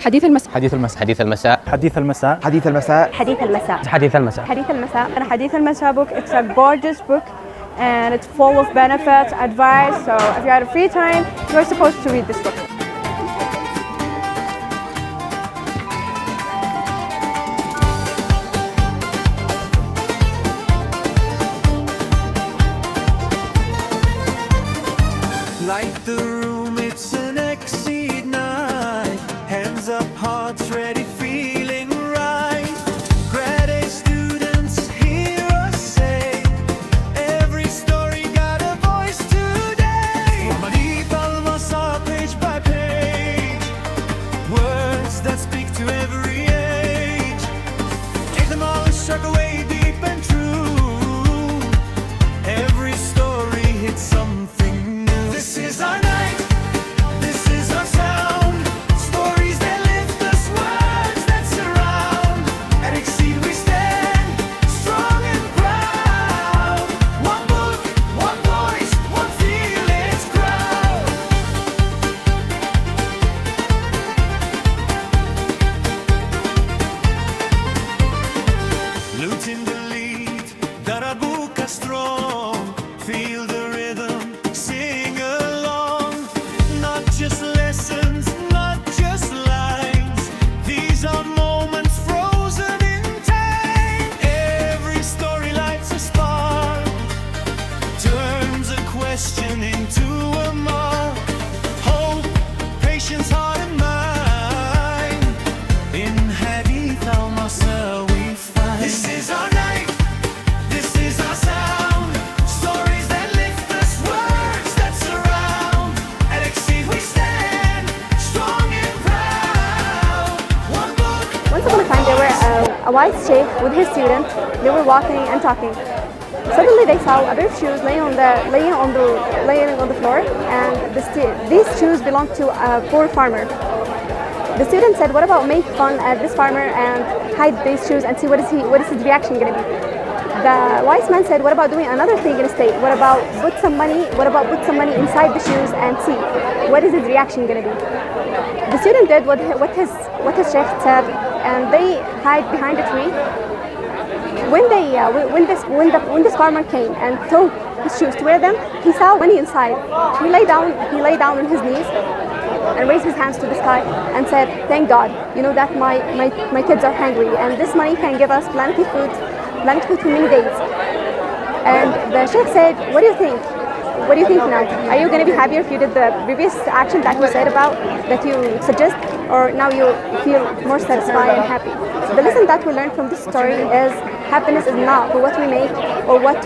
حديث المساء. حديث المساء. حديث المساء. حديث المساء. حديث المساء. حديث المساء. حديث المساء. حديث المساء. And حديث المساء book, it's a gorgeous book and it's full of benefits, advice. So if you have free time, you're supposed to read this book. Light the room, it's an exceed night. Hands up, hearts ready, feeling right. Grad A students, hear us say, every story got a voice today. Hadeeth Almasa'a, page by page, words that speak to every age. Adham Alsharqaweei, deep and true. Every story hits something. This is our night, this is our sound. Stories that lift us, words that surround. At Exceed we stand, strong and proud. One book, one voice, one fearless crowd. Looting the lead, Darabuka strong. Feel the rhythm, sing along. Not just lessons, not just lines. These are moments frozen in time. Every story lights a spark, turns a question into a mark. Hope, patience, heart and mind. In Hadeeth Almasa'a we find. This is our night, this is our sound. Stories that lift us, words that surround. At Exceed we stand, strong and proud. One book. Once upon a time, there were a wise sheikh with his student. They were walking and talking. Suddenly, they saw a pair of shoes laying on the floor, and these shoes belonged to a poor farmer. The student said, "What about make fun at this farmer and hide these shoes and see what is his reaction going to be?" The wise man said, "What about doing another thing instead? What about put some money inside the shoes and see what is his reaction going to be?" The student did what his sheikh said, and they hid behind a tree. When this farmer came and took his shoes to wear them, he saw money inside. He lay down on his knees and raised his hands to the sky and said, "Thank God, you know that my kids are hungry, and this money can give us plenty food for many days." And the sheikh said, "What do you think? What do you think now? Are you going to be happier if you did the previous action that you said about, that you suggest, or now you feel more satisfied and happy?" The lesson that we learned from this story is happiness is not for what we make or what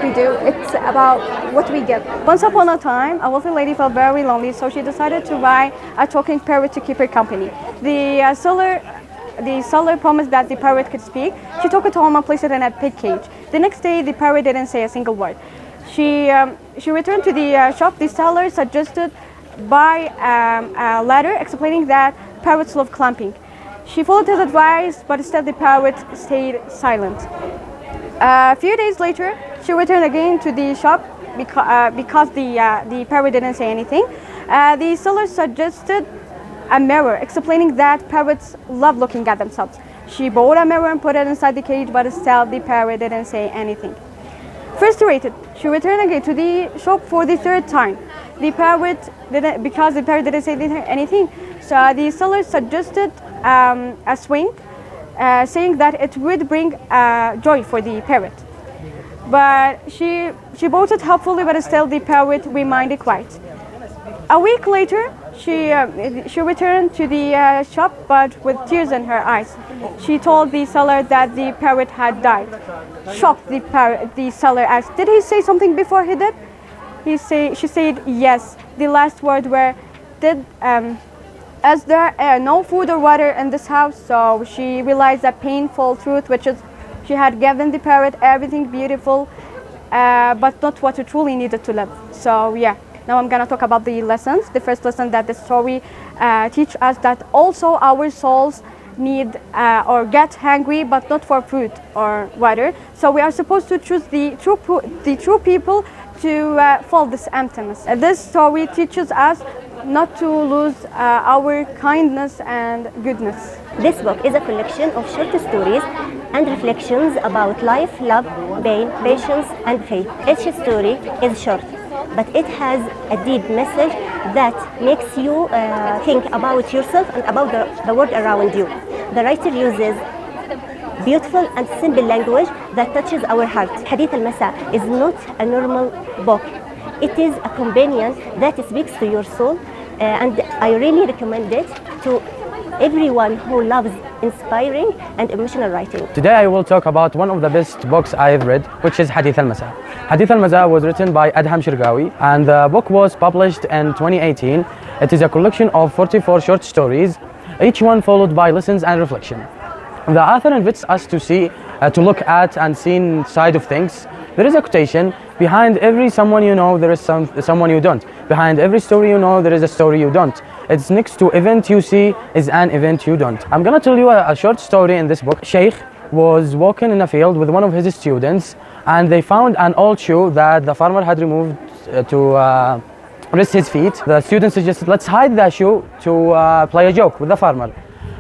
we do. It's about what we give. Once upon a time, a wealthy lady felt very lonely, so she decided to buy a talking parrot to keep her company. The seller promised that the parrot could speak. She took it home and placed it in a pig cage. The next day, the parrot didn't say a single word. She returned to the shop. The seller suggested buy a ladder, explaining that parrots love climbing. She followed his advice, but instead the parrot stayed silent. A few days later, she returned again to the shop because the parrot didn't say anything. The seller suggested a mirror, explaining that parrots love looking at themselves. She bought a mirror and put it inside the cage, but still the parrot didn't say anything. Frustrated, she returned again to the shop for the third time. Because the parrot didn't say anything, so the seller suggested a swing, saying that it would bring joy for the parrot. But she bought it helpfully, but still the parrot remained quiet. A week later, she returned to the shop, but with tears in her eyes. She told the seller that the parrot had died. Shocked, the seller asked, "Did he say something before he did?" She said, "Yes. The last word were, as there no food or water in this house." So she realized a painful truth, which is she had given the parrot everything beautiful, but not what it truly needed to live. So yeah. Now I'm going to talk about the lessons. The first lesson that the story teach us that also our souls need or get hungry, but not for food or water. So we are supposed to choose the true people to fill this emptiness. This story teaches us not to lose our kindness and goodness. This book is a collection of short stories and reflections about life, love, pain, patience, and faith. Each story is short, but it has a deep message that makes you think about yourself and about the world around you. The writer uses beautiful and simple language that touches our heart. Hadith Almasa'a is not a normal book. It is a companion that speaks to your soul, and I really recommend it to everyone who loves inspiring and emotional writing. Today I will talk about one of the best books I've read, which is Hadith Almasa'a. Hadith Almasa'a was written by Adham Alsharqaweei, and the book was published in 2018. It is a collection of 44 short stories, each one followed by lessons and reflection. The author invites us to see, to look at and see inside of things. There is a quotation: behind every someone you know, there is someone you don't. Behind every story you know, there is a story you don't. It's next to event you see is an event you don't. I'm gonna tell you a short story in this book. Sheikh was walking in a field with one of his students, and they found an old shoe that the farmer had removed to rest his feet. The student suggested, let's hide the shoe to play a joke with the farmer.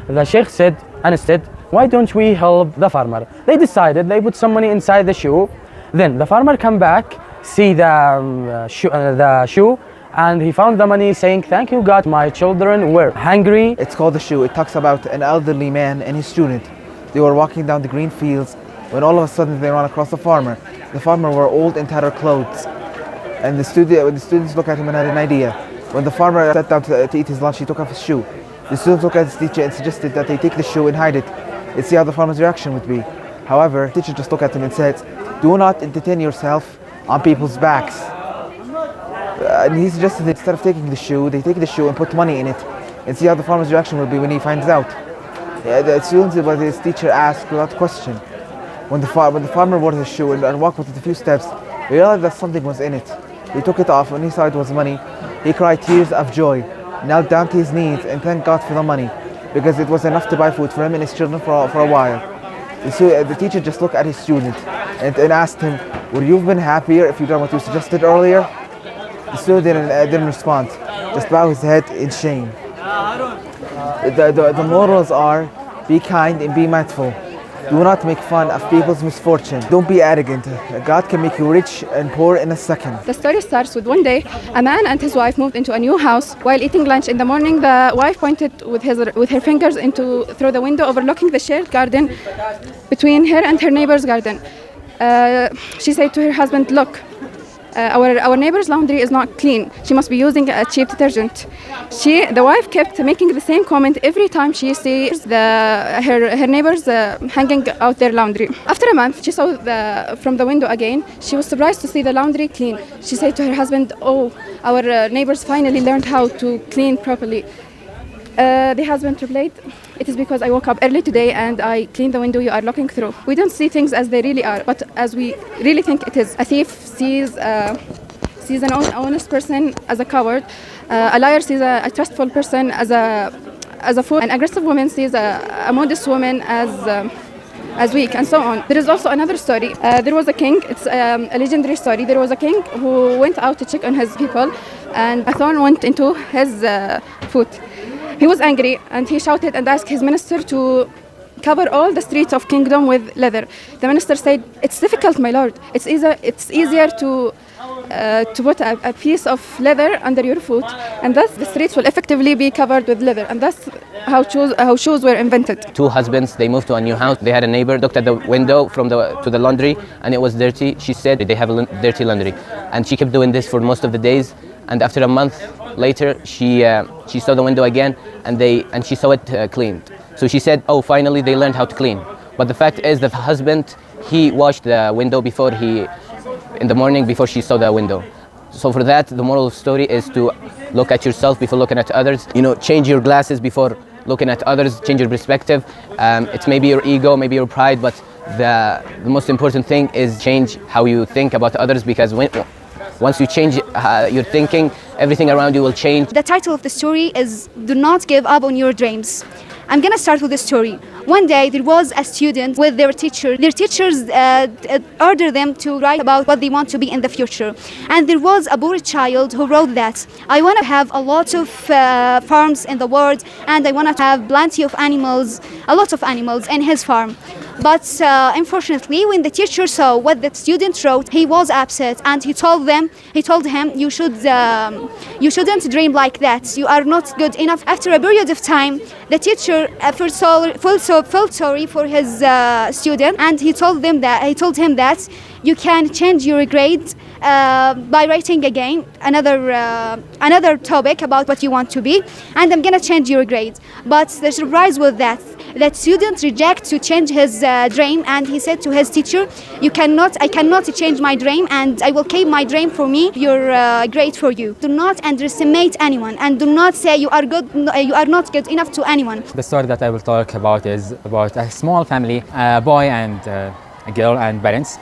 The Sheikh said, instead, why don't we help the farmer? They decided, they put some money inside the shoe. Then the farmer came back, see the shoe, and he found the money, saying, thank you God, my children were hungry. It's called The Shoe. It talks about an elderly man and his student. They were walking down the green fields when all of a sudden they ran across the farmer. The farmer wore old and tattered clothes. And the students looked at him and had an idea. When the farmer sat down to eat his lunch, he took off his shoe. The students looked at his teacher and suggested that they take the shoe and hide it and see how the farmer's reaction would be. However, the teacher just looked at him and said, do not entertain yourself on people's backs. And he suggested that instead of taking the shoe, they take the shoe and put money in it and see how the farmer's reaction will be when he finds out. The students, but his teacher asked without question. When the farmer wore his shoe and walked with it a few steps, he realized that something was in it. He took it off. When he saw it was money, he cried tears of joy, knelt down to his knees and thanked God for the money, because it was enough to buy food for him and his children for a while. The teacher just looked at his student and asked him, would you have been happier if you'd done what you suggested earlier? The student didn't respond, just bowed his head in shame. The morals are, be kind and be mindful. Do not make fun of people's misfortune. Don't be arrogant. God can make you rich and poor in a second. The story starts with one day, a man and his wife moved into a new house. While eating lunch in the morning, the wife pointed with her fingers through the window overlooking the shared garden between her and her neighbor's garden. She said to her husband, look, our neighbor's laundry is not clean. She must be using a cheap detergent. The wife kept making the same comment every time she sees her neighbors hanging out their laundry. After a month, she saw from the window again. She was surprised to see the laundry clean. She said to her husband, oh, our neighbors finally learned how to clean properly. The husband replied, it is because I woke up early today and I cleaned the window you are looking through. We don't see things as they really are, but as we really think it is. A thief sees an honest person as a coward. A liar sees a trustful person as a fool. An aggressive woman sees a modest woman as weak, and so on. There is also another story. There was a king. It's a legendary story. There was a king who went out to check on his people, and a thorn went into his foot. He was angry and he shouted and asked his minister to cover all the streets of kingdom with leather. The minister said, it's difficult, my lord. It's easier to put a piece of leather under your foot, and thus the streets will effectively be covered with leather, and that's how shoes were invented. Two husbands, they moved to a new house. They had a neighbor, looked at the window to the laundry, and it was dirty. She said they have dirty laundry, and she kept doing this for most of the days. And after a month later, she saw the window again, and she saw it cleaned. So she said, oh, finally they learned how to clean. But the fact is that the husband, he washed the window in the morning before she saw the window. So for that, the moral of the story is to look at yourself before looking at others. Change your glasses before looking at others, change your perspective. It's maybe your ego, maybe your pride, but the most important thing is change how you think about others, because once you change your thinking, everything around you will change. The title of the story is Do Not Give Up on Your Dreams. I'm gonna start with the story. One day there was a student with their teacher. Their teachers ordered them to write about what they want to be in the future. And there was a poor child who wrote that I want to have a lot of farms in the world, and I want to have plenty of animals, a lot of animals in his farm. But unfortunately, when the teacher saw what the student wrote, he was upset, and he told him, you shouldn't dream like that. You are not good enough. After a period of time, the teacher felt sorry for his student, and he told him that you can change your grade by writing again another topic about what you want to be, and I'm gonna change your grade. But the surprise was that student rejected to change his dream, and he said to his teacher, I cannot change my dream, and I will keep my dream for me, your grade for you. Do not underestimate anyone, and do not say you are not good enough to anyone. The story that I will talk about is about a small family, a boy and a girl and parents.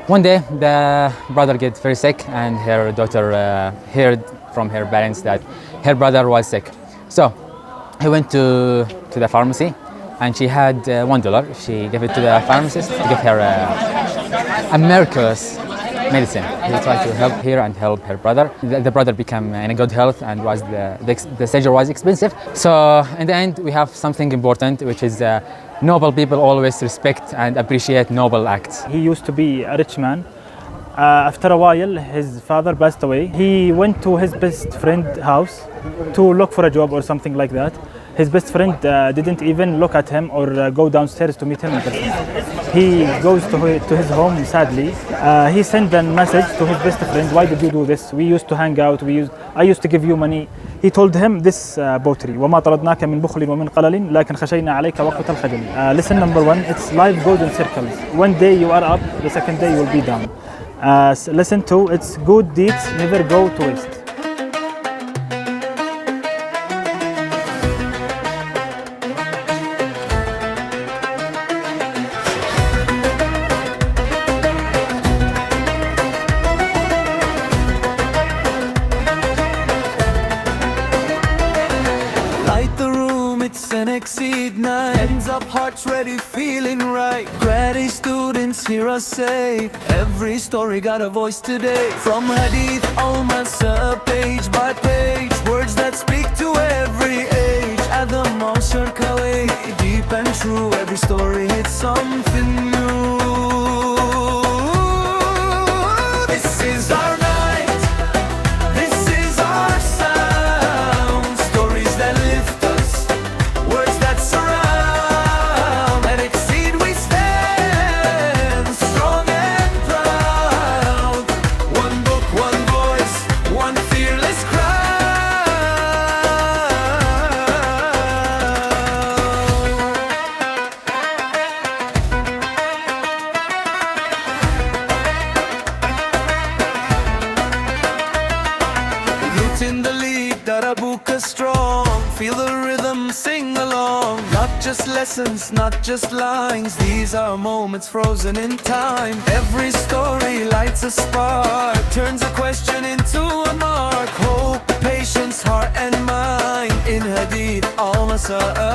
One day the brother gets very sick, and her daughter heard from her parents that her brother was sick. So he went to the pharmacy, and she had $1. She gave it to the pharmacist to give her a miraculous medicine. He tried to help her and help her brother. The brother became in a good health, and the surgery was expensive. So in the end, we have something important, which is noble people always respect and appreciate noble acts. He used to be a rich man. After a while, his father passed away. He went to his best friend's house to look for a job or something like that. His best friend didn't even look at him or go downstairs to meet him in person. He goes to his home sadly. He sent a message to his best friend, why did you do this? We used to hang out, I used to give you money. He told him this poetry. وما طردناك من بخل ومن قلل لكن خشينا عليك وقت الخجل. Lesson number 1, it's life goes in circles. One day you are up, the second day you will be down. Lesson 2, it's good deeds never go to waste. Exceed night, hands up, hearts ready, feeling right. Grad A students, hear us say, every story got a voice today. From Hadith Almasa'a, page by page, words that speak to every age. Adham Alsharqaweei, deep and true, every story hits something new. This is our night, this is our sound. Stories that lift us, words that surround and exceed. We stand strong and proud. One book, one voice, one fearless crowd. Roots in the lead, Darabuka strong. Feel the rhythm, sing along. Not just lessons, not just lines. These are moments frozen in time. Every story lights a spark, turns a question into a mark. Hope, patience, heart and mind. In Hadith Almasa'a,